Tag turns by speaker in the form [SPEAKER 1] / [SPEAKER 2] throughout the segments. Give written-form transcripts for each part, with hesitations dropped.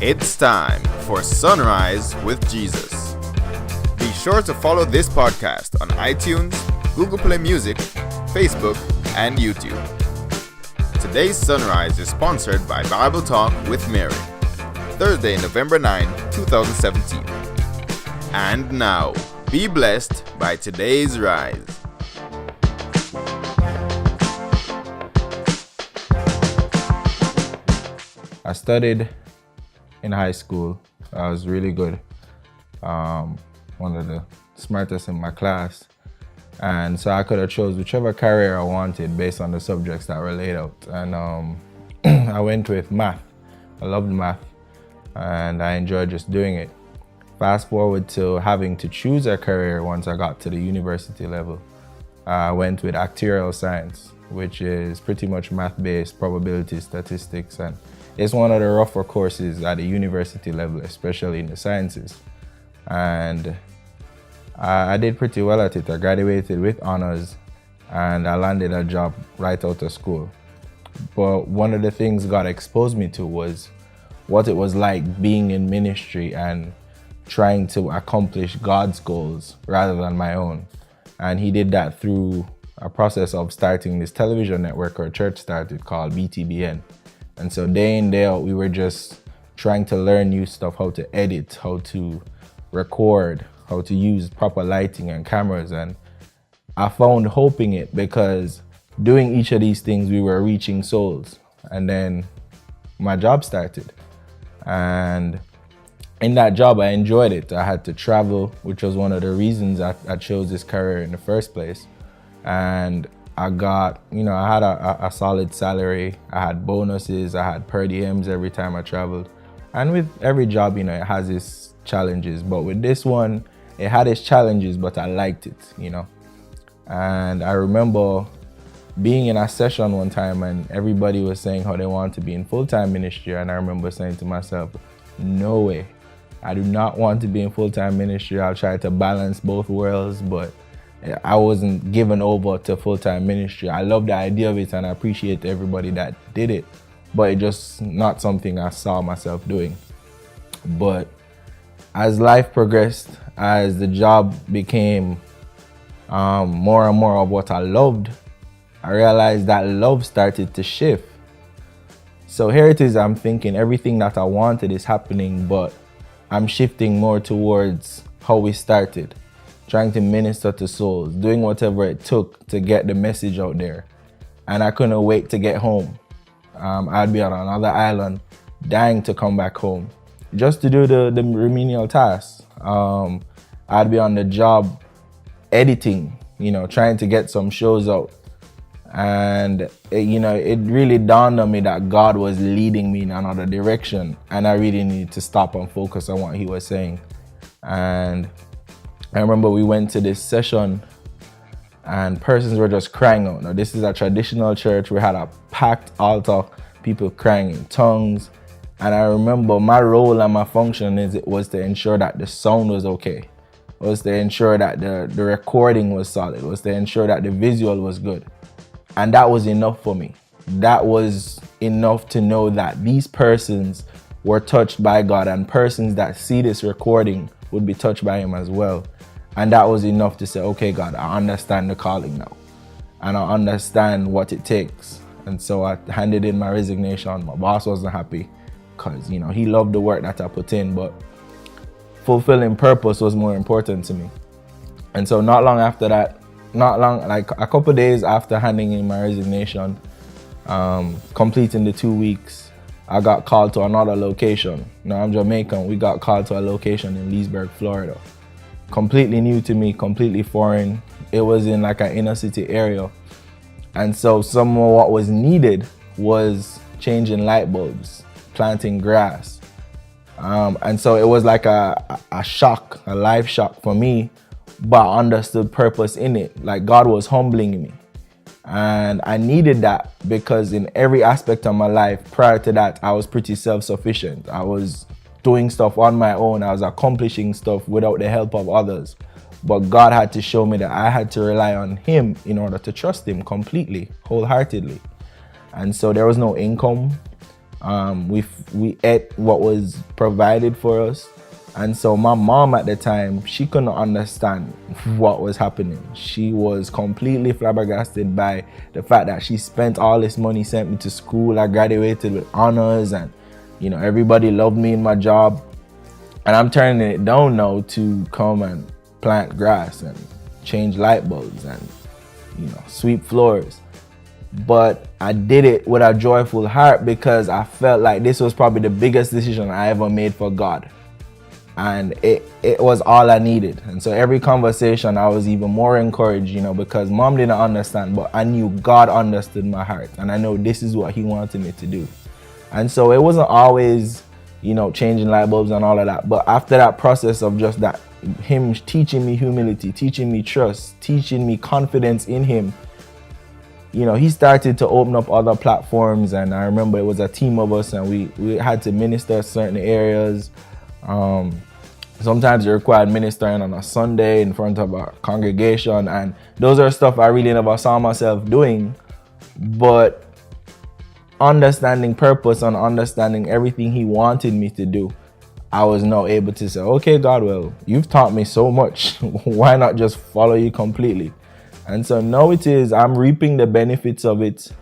[SPEAKER 1] It's time for Sunrise with Jesus. Be sure to follow this podcast on iTunes, Google Play Music, Facebook, and YouTube. Today's Sunrise is sponsored by Bible Talk with Mary, Thursday, November 9, 2017. And now, be blessed by today's rise.
[SPEAKER 2] I studied in high school. I was really good. One of the smartest in my class. And so I could have chose whichever career I wanted based on the subjects that were laid out. And I went with math. I loved math and I enjoyed just doing it. Fast forward to having to choose a career once I got to the university level. I went with actuarial science, which is pretty much math-based probability statistics, and it's one of the rougher courses at the university level, especially in the sciences. And I did pretty well at it. I graduated with honors and I landed a job right out of school. But one of the things God exposed me to was what it was like being in ministry and trying to accomplish God's goals rather than my own. And He did that through a process of starting this television network our church started called BTBN. And so day in, day out, we were just trying to learn new stuff, how to edit, how to record, how to use proper lighting and cameras. And I found hope in it because doing each of these things, we were reaching souls. And then my job started. And in that job, I enjoyed it. I had to travel, which was one of the reasons I chose this career in the first place. And I got, I had a solid salary. I had bonuses. I had per diems every time I traveled. And with every job, it has its challenges. But with this one, it had its challenges, but I liked it, And I remember being in a session one time and everybody was saying how they want to be in full-time ministry. And I remember saying to myself, no way. I do not want to be in full-time ministry. I'll try to balance both worlds, but I wasn't given over to full-time ministry. I love the idea of it and I appreciate everybody that did it, but it's just not something I saw myself doing. But as life progressed, as the job became more and more of what I loved, I realized that love started to shift. So here it is, I'm thinking everything that I wanted is happening, but I'm shifting more towards how we started. Trying to minister to souls, doing whatever it took to get the message out there. And I couldn't wait to get home. I'd be on another island, dying to come back home, just to do the remedial tasks. I'd be on the job editing, trying to get some shows out. And, it really dawned on me that God was leading me in another direction. And I really needed to stop and focus on what He was saying. And I remember we went to this session and persons were just crying out. Now, this is a traditional church. We had a packed altar, people crying in tongues. And I remember my role and my function was to ensure that the sound was okay. Was to ensure that the recording was solid. Was to ensure that the visual was good. And that was enough for me. That was enough to know that these persons were touched by God and persons that see this recording would be touched by Him as well. And that was enough to say, okay, God, I understand the calling now. And I understand what it takes. And so I handed in my resignation. My boss wasn't happy because, he loved the work that I put in, but fulfilling purpose was more important to me. And so not long after that, like a couple of days after handing in my resignation, completing the 2 weeks, I got called to another location. Now I'm Jamaican. We got called to a location in Leesburg, Florida. Completely new to me, completely foreign. It was in like an inner city area. And so some of what was needed was changing light bulbs, planting grass. And so it was like a shock, a life shock for me, but I understood purpose in it. Like God was humbling me. And I needed that because in every aspect of my life prior to that, I was pretty self-sufficient. I was doing stuff on my own. I was accomplishing stuff without the help of others. But God had to show me that I had to rely on Him in order to trust Him completely, wholeheartedly. And so there was no income. We ate what was provided for us. And so my mom at the time, she couldn't understand what was happening. She was completely flabbergasted by the fact that she spent all this money, sent me to school. I graduated with honors, and everybody loved me in my job. And I'm turning it down now to come and plant grass and change light bulbs and sweep floors. But I did it with a joyful heart because I felt like this was probably the biggest decision I ever made for God. And it was all I needed. And so every conversation I was even more encouraged, because mom didn't understand, but I knew God understood my heart. And I know this is what he wanted me to do. And so it wasn't always, changing light bulbs and all of that. But after that process of just that, him teaching me humility, teaching me trust, teaching me confidence in him, he started to open up other platforms. And I remember it was a team of us, and we had to minister certain areas. Sometimes it required ministering on a Sunday in front of a congregation, and those are stuff I really never saw myself doing. But understanding purpose and understanding everything he wanted me to do, I was now able to say, okay, God, well, you've taught me so much. Why not just follow you completely? And so now I'm reaping the benefits of it.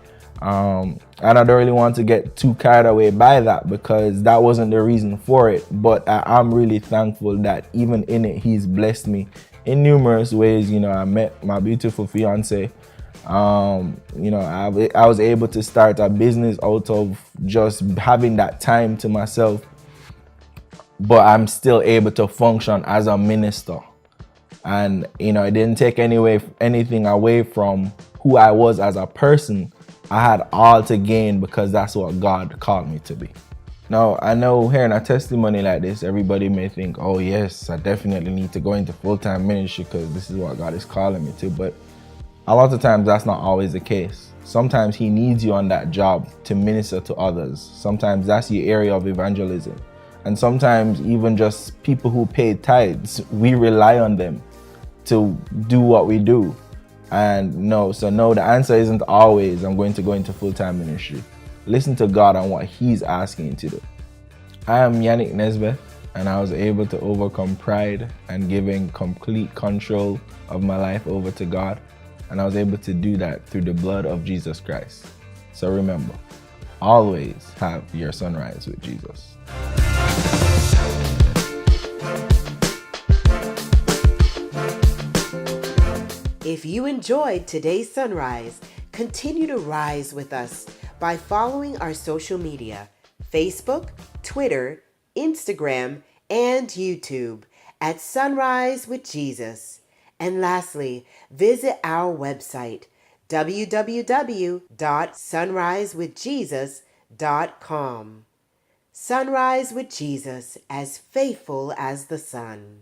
[SPEAKER 2] And I don't really want to get too carried away by that, because that wasn't the reason for it. But I'm really thankful that even in it, he's blessed me in numerous ways. I met my beautiful fiance. I was able to start a business out of just having that time to myself. But I'm still able to function as a minister. And, it didn't take anything away from who I was as a person. I had all to gain because that's what God called me to be. Now, I know hearing a testimony like this, everybody may think, oh yes, I definitely need to go into full-time ministry because this is what God is calling me to. But a lot of times that's not always the case. Sometimes he needs you on that job to minister to others. Sometimes that's your area of evangelism. And sometimes even just people who pay tithes, we rely on them to do what we do. And no, the answer isn't always I'm going to go into full-time ministry. Listen to God on what he's asking you to do. I am Yannick Nesbeth, and I was able to overcome pride and giving complete control of my life over to God. And I was able to do that through the blood of Jesus Christ. So remember, always have your sunrise with Jesus.
[SPEAKER 3] If you enjoyed today's sunrise, continue to rise with us by following our social media, Facebook, Twitter, Instagram, and YouTube at Sunrise with Jesus. And lastly, visit our website, www.sunrisewithjesus.com. Sunrise with Jesus, as faithful as the sun.